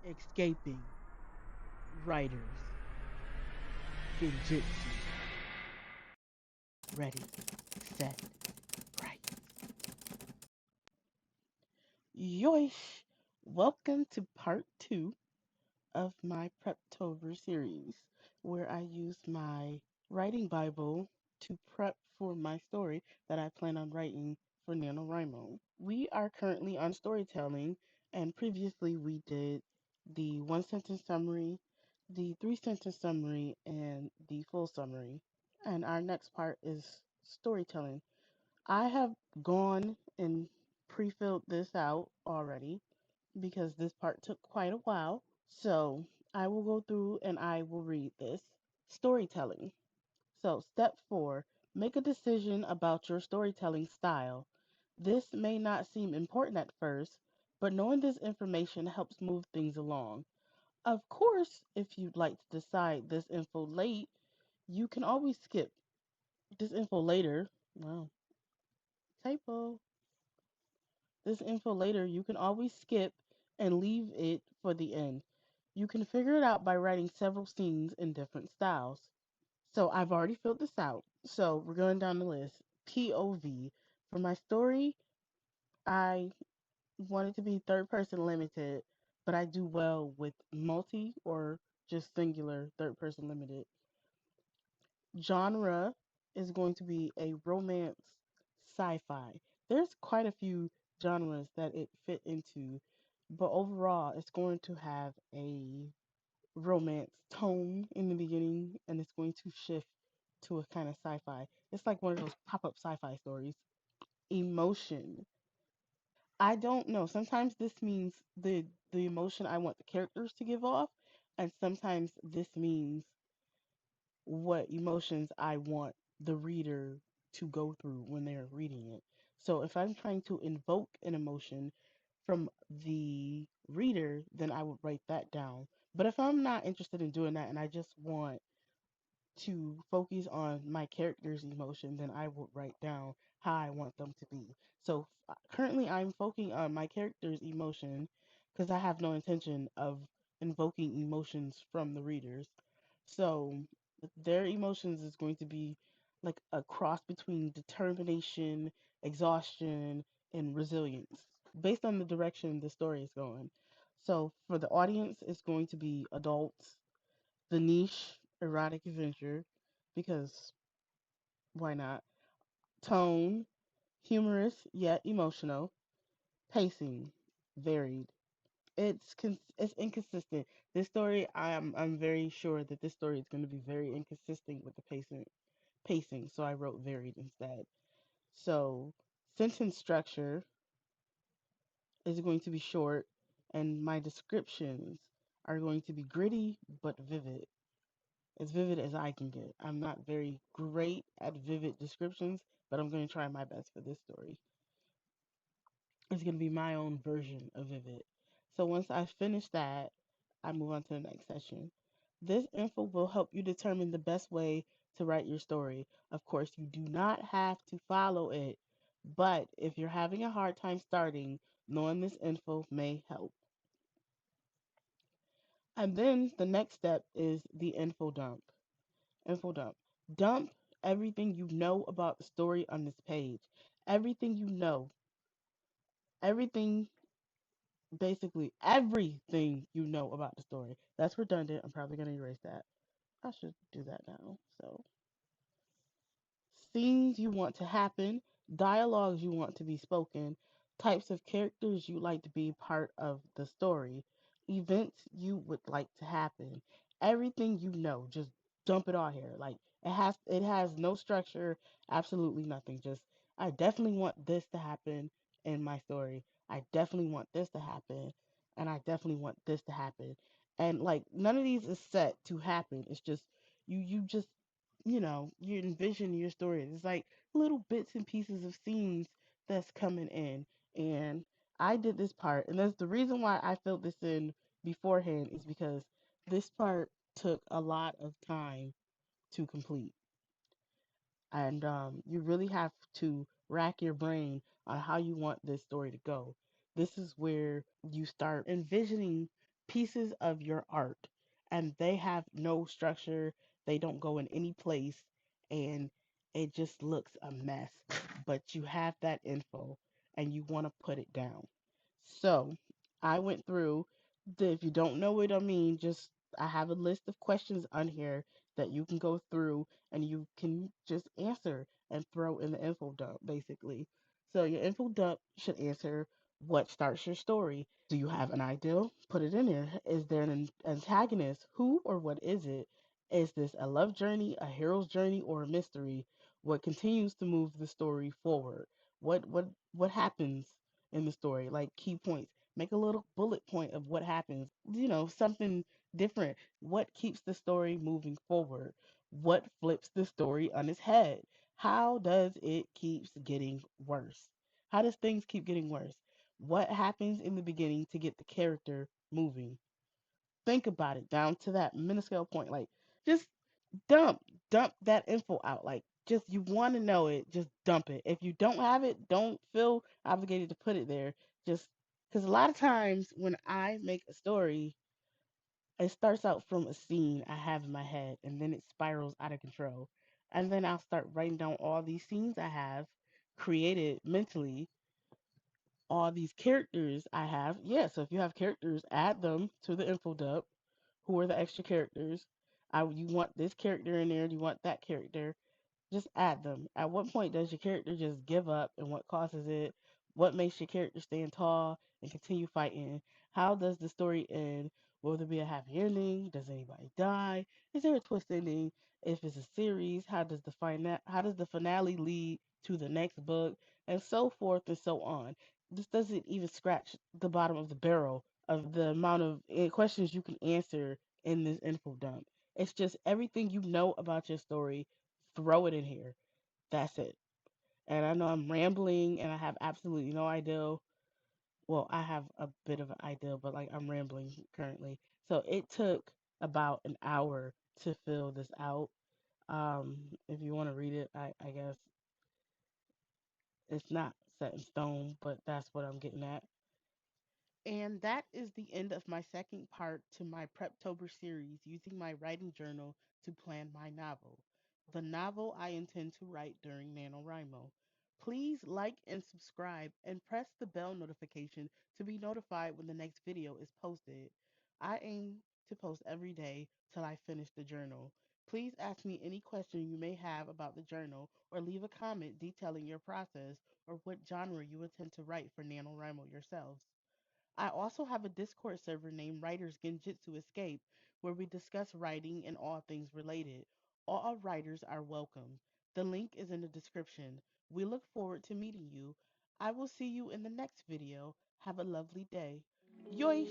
Escaping Writers Genjutsu. Ready, set, right. Yoish! Welcome to part two of my Preptober series, where I use my writing Bible to prep for my story that I plan on writing for Nanowrimo. We are currently on storytelling, and previously we did the one sentence summary, the three sentence summary, and the full summary. And our next part is storytelling. I have gone and pre filled this out already because this part took quite a while. So I will go through and I will read this. Storytelling. So, step four, make a decision about your storytelling style. This may not seem important at first, but knowing this information helps move things along. Of course, if you'd like to decide this info late, you can always skip this info later. Wow, typo. This info later, you can always skip and leave it for the end. You can figure it out by writing several scenes in different styles. So I've already filled this out. So we're going down the list. POV. For my story, I want it to be third person limited, but I do well with multi or just singular third person limited. Genre is going to be a romance sci fi. There's quite a few genres that it fit into, but overall, it's going to have a romance tone in the beginning and it's going to shift to a kind of sci fi. It's like one of those pop up sci fi stories. Emotion. I don't know. Sometimes this means the emotion I want the characters to give off, and sometimes this means what emotions I want the reader to go through when they're reading it. So if I'm trying to invoke an emotion from the reader, then I would write that down. But if I'm not interested in doing that and I just want to focus on my character's emotion, then I will write down how I want them to be. So currently, I'm focusing on my character's emotion because I have no intention of invoking emotions from the readers. So their emotions is going to be like a cross between determination, exhaustion, and resilience based on the direction the story is going. So for the audience, it's going to be adults, the niche erotic adventure because why not? Tone, humorous yet emotional. Pacing, varied. It's inconsistent. This story, I'm very sure that this story is going to be very inconsistent with the pacing. So I wrote varied instead. So sentence structure is going to be short, and my descriptions are going to be gritty but vivid. As vivid as I can get. I'm not very great at vivid descriptions, but I'm going to try my best for this story. It's going to be my own version of vivid. So once I finish that, I move on to the next session. This info will help you determine the best way to write your story. Of course, you do not have to follow it, but if you're having a hard time starting, knowing this info may help. And then the next step is the info dump. Info dump. Dump everything you know about the story on this page. Everything you know. Everything, basically, everything you know about the story. That's redundant. I'm probably going to erase that. I should do that now. So, scenes you want to happen, dialogues you want to be spoken, types of characters you like to be part of the story, events you would like to happen. Everything you know, just dump it all here. Like it has no structure, absolutely nothing. Just I definitely want this to happen in my story. I definitely want this to happen, and I definitely want this to happen. And like none of these is set to happen. It's just you just you envision your story. It's like little bits and pieces of scenes that's coming in. And I did this part, and that's the reason why I filled this in beforehand is because this part took a lot of time to complete. And you really have to rack your brain on how you want this story to go. This is where you start envisioning pieces of your art and they have no structure, they don't go in any place, and it just looks a mess. But you have that info and you want to put it down. So I went through if you don't know what I mean, just I have a list of questions on here that you can go through and you can just answer and throw in the info dump basically. So your info dump should answer what starts your story. Do you have an ideal? Put it in there. Is there an antagonist? Who or what is it? Is this a love journey, a hero's journey, or a mystery? What continues to move the story forward? What happens in the story? Like key points. Make a little bullet point of what happens. Something different. What keeps the story moving forward? What flips the story on its head? How does it keeps getting worse? How does things keep getting worse? What happens in the beginning to get the character moving? Think about it down to that minuscule point. Like, just dump, dump that info out. Like, just you want to know it, just dump it. If you don't have it, don't feel obligated to put it there. Just because a lot of times when I make a story, it starts out from a scene I have in my head, and then it spirals out of control. And then I'll start writing down all these scenes I have created mentally, all these characters I have. Yeah, so if you have characters, add them to the info dump. Who are the extra characters? You want this character in there? Do you want that character? Just add them. At what point does your character just give up and what causes it? What makes your character stand tall and continue fighting? How does the story end? Will there be a happy ending? Does anybody die? Is there a twist ending? If it's a series, how does the finale lead to the next book? And so forth and so on. This doesn't even scratch the bottom of the barrel of the amount of questions you can answer in this info dump. It's just everything you know about your story, throw it in here. That's it. And I know I'm rambling and I have absolutely no idea. Well, I have a bit of an idea, but like I'm rambling currently. So it took about an hour to fill this out. If you want to read it, I guess it's not set in stone, but that's what I'm getting at. And that is the end of my second part to my Preptober series using my writing journal to plan my novel, the novel I intend to write during NaNoWriMo. Please like and subscribe and press the bell notification to be notified when the next video is posted. I aim to post every day till I finish the journal. Please ask me any question you may have about the journal or leave a comment detailing your process or what genre you intend to write for NaNoWriMo yourselves. I also have a Discord server named Writers Genjutsu Escape where we discuss writing and all things related. All writers are welcome. The link is in the description. We look forward to meeting you. I will see you in the next video. Have a lovely day. Yoish!